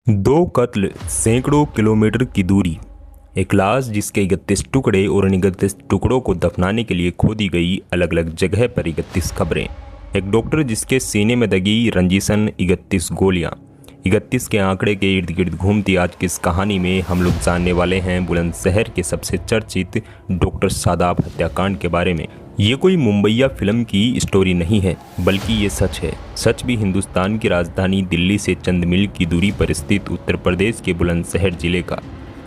दो कत्ल, सैकड़ों किलोमीटर की दूरी। एक लाश जिसके 31 टुकड़े और उन 31 टुकड़ों को दफनाने के लिए खोदी गई अलग अलग जगह पर 31 खबरें। एक डॉक्टर जिसके सीने में दगी रंजीसन 31 गोलियां। 31 के आंकड़े के इर्द गिर्द घूमती आज की इस कहानी में हम लोग जानने वाले हैं बुलंदशहर के सबसे चर्चित डॉक्टर सादाब हत्याकांड के बारे में। ये कोई मुंबईया फिल्म की स्टोरी नहीं है, बल्कि ये सच है। सच भी हिंदुस्तान की राजधानी दिल्ली से चंद मील की दूरी पर स्थित उत्तर प्रदेश के बुलंदशहर जिले का।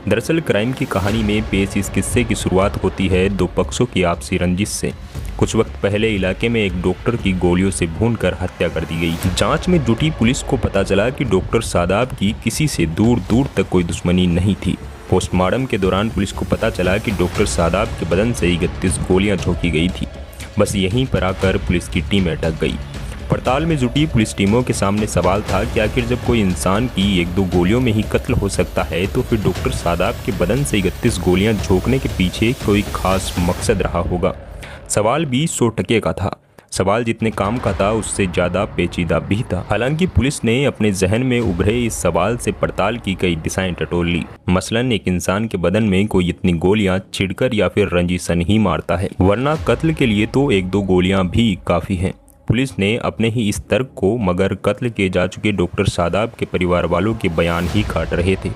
दरअसल क्राइम की कहानी में पेश इस किस्से की शुरुआत होती है दो पक्षों की आपसी रंजिश से। कुछ वक्त पहले इलाके में एक डॉक्टर की गोलियों से भूनकर हत्या कर दी गई। जांच में जुटी पुलिस को पता चला कि डॉक्टर सादाब की किसी से दूर दूर तक कोई दुश्मनी नहीं थी। पोस्टमार्टम के दौरान पुलिस को पता चला कि डॉक्टर सादाब के बदन से 31 गोलियां झोंकी गई थी। बस यहीं पर आकर पुलिस की टीम अटक गई। पड़ताल में जुटी पुलिस टीमों के सामने सवाल था कि आखिर जब कोई इंसान की एक दो गोलियों में ही कत्ल हो सकता है तो फिर डॉक्टर सादाब के बदन से 31 गोलियां झोंकने के पीछे कोई खास मकसद रहा होगा। सवाल भी 100 टके का था। सवाल जितने काम का था उससे ज़्यादा पेचीदा भी था। हालांकि पुलिस ने अपने जहन में उभरे इस सवाल से पड़ताल की कई दिशाएं टटोल ली। मसलन एक इंसान के बदन में कोई इतनी गोलियां छिड़कर या फिर रंजीसन ही मारता है, वरना कत्ल के लिए तो एक दो गोलियां भी काफ़ी हैं। पुलिस ने अपने ही इस तर्क को मगर कत्ल किए जा चुके डॉक्टर सादाब के परिवार वालों के बयान ही काट रहे थे,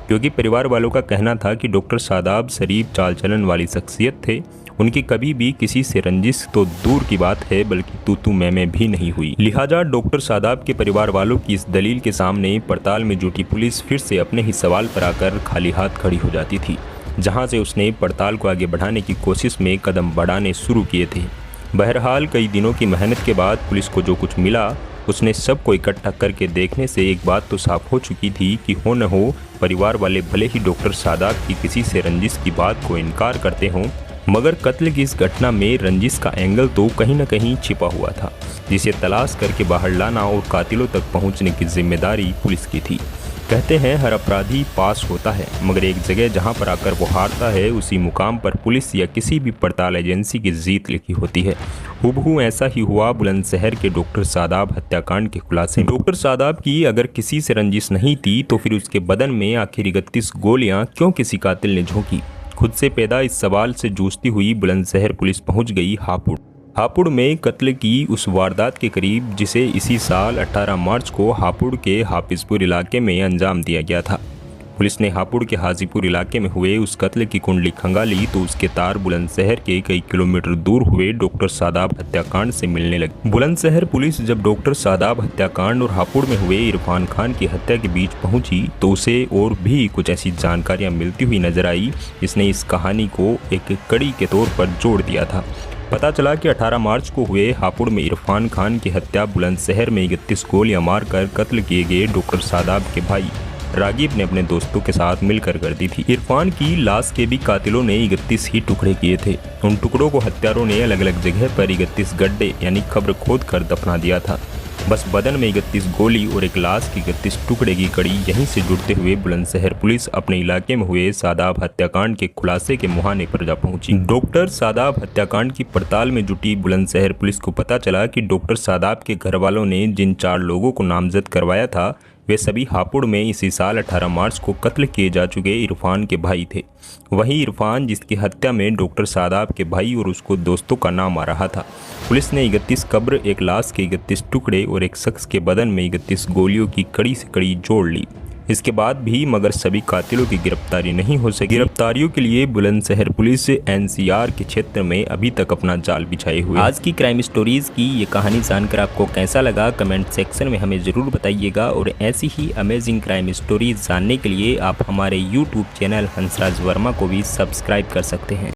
क्योंकि परिवार वालों का कहना था कि डॉक्टर सादाब शरीफ चाल चलन वाली शख्सियत थे। उनकी कभी भी किसी से रंजिश तो दूर की बात है बल्कि तू मैं भी नहीं हुई। लिहाजा डॉक्टर सादाब के परिवार वालों की इस दलील के सामने पड़ताल में जुटी पुलिस फिर से अपने ही सवाल पर आकर खाली हाथ खड़ी हो जाती थी, जहां से उसने पड़ताल को आगे बढ़ाने की कोशिश में कदम बढ़ाने शुरू किए थे। बहरहाल कई दिनों की मेहनत के बाद पुलिस को जो कुछ मिला उसने सबको इकट्ठा करके देखने से एक बात तो साफ हो चुकी थी कि हो न हो परिवार वाले भले ही डॉक्टर सादाब की किसी से रंजिश की बात को इनकार करते हों, मगर कत्ल की इस घटना में रंजिश का एंगल तो कहीं न कहीं छिपा हुआ था, जिसे तलाश करके बाहर लाना और कातिलों तक पहुंचने की जिम्मेदारी पुलिस की थी। कहते हैं हर अपराधी पास होता है, मगर एक जगह जहां पर आकर वो हारता है उसी मुकाम पर पुलिस या किसी भी पड़ताल एजेंसी की जीत लिखी होती है। हुबहू ऐसा ही हुआ बुलंदशहर के डॉक्टर सादाब हत्याकांड के खुलासे। डॉक्टर सादाब की अगर किसी से रंजिश नहीं थी तो फिर उसके बदन में आखिर 31 गोलियां क्यों किसी कातिल ने झोंकी? खुद से पैदा इस सवाल से जूझती हुई बुलंदशहर पुलिस पहुंच गई हापुड़ में कत्ल की उस वारदात के करीब जिसे इसी साल 18 मार्च को हापुड़ के हाफिजपुर इलाके में अंजाम दिया गया था। पुलिस ने हापुड़ के हाजीपुर इलाके में हुए उस कत्ल की कुंडली खंगाली तो उसके तार बुलंदशहर के कई किलोमीटर दूर हुए डॉक्टर सादाब हत्याकांड से मिलने लगे। बुलंदशहर पुलिस जब डॉक्टर सादाब हत्याकांड और हापुड़ में हुए इरफान खान की हत्या के बीच पहुंची तो उसे और भी कुछ ऐसी जानकारियां मिलती हुई नजर आई जिसने इस कहानी को एक कड़ी के तौर पर जोड़ दिया था। पता चला कि 18 मार्च को हुए हापुड़ में इरफान खान की हत्या बुलंदशहर में 31 गोलियां मारकर कत्ल किए गए डॉक्टर सादाब के भाई रागिब ने अपने दोस्तों के साथ मिलकर कर दी थी। इरफान की लाश के भी कातिलों ने 31 ही टुकड़े किए थे। उन टुकड़ों को हत्यारों ने अलग अलग जगह पर 31 गड्ढे यानी कब्र खोद कर दफना दिया था। बस बदन में 31 गोली और एक लाश की 31 टुकड़े की कड़ी यहीं से जुड़ते हुए बुलंदशहर पुलिस अपने इलाके में हुए सादाब हत्याकांड के खुलासे के मुहाने पर जा पहुंची। डॉक्टर सादाब हत्याकांड की पड़ताल में जुटी बुलंदशहर पुलिस को पता चला कि डॉक्टर सादाब के घर वालों ने जिन 4 लोगों को नामजद करवाया था वे सभी हापुड़ में इसी साल 18 मार्च को कत्ल किए जा चुके इरफान के भाई थे। वहीं इरफान जिसकी हत्या में डॉक्टर सादाब के भाई और उसको दोस्तों का नाम आ रहा था। पुलिस ने 31 कब्र, एक लाश के 31 टुकड़े और एक शख्स के बदन में 31 गोलियों की कड़ी से कड़ी जोड़ ली। इसके बाद भी मगर सभी कातिलों की गिरफ्तारी नहीं हो सकी। गिरफ्तारियों के लिए बुलंदशहर पुलिस एनसीआर के क्षेत्र में अभी तक अपना जाल बिछाए हुए। आज की क्राइम स्टोरीज की ये कहानी जानकर आपको कैसा लगा कमेंट सेक्शन में हमें ज़रूर बताइएगा, और ऐसी ही अमेजिंग क्राइम स्टोरीज जानने के लिए आप हमारे यूट्यूब चैनल हंसराज वर्मा को भी सब्सक्राइब कर सकते हैं।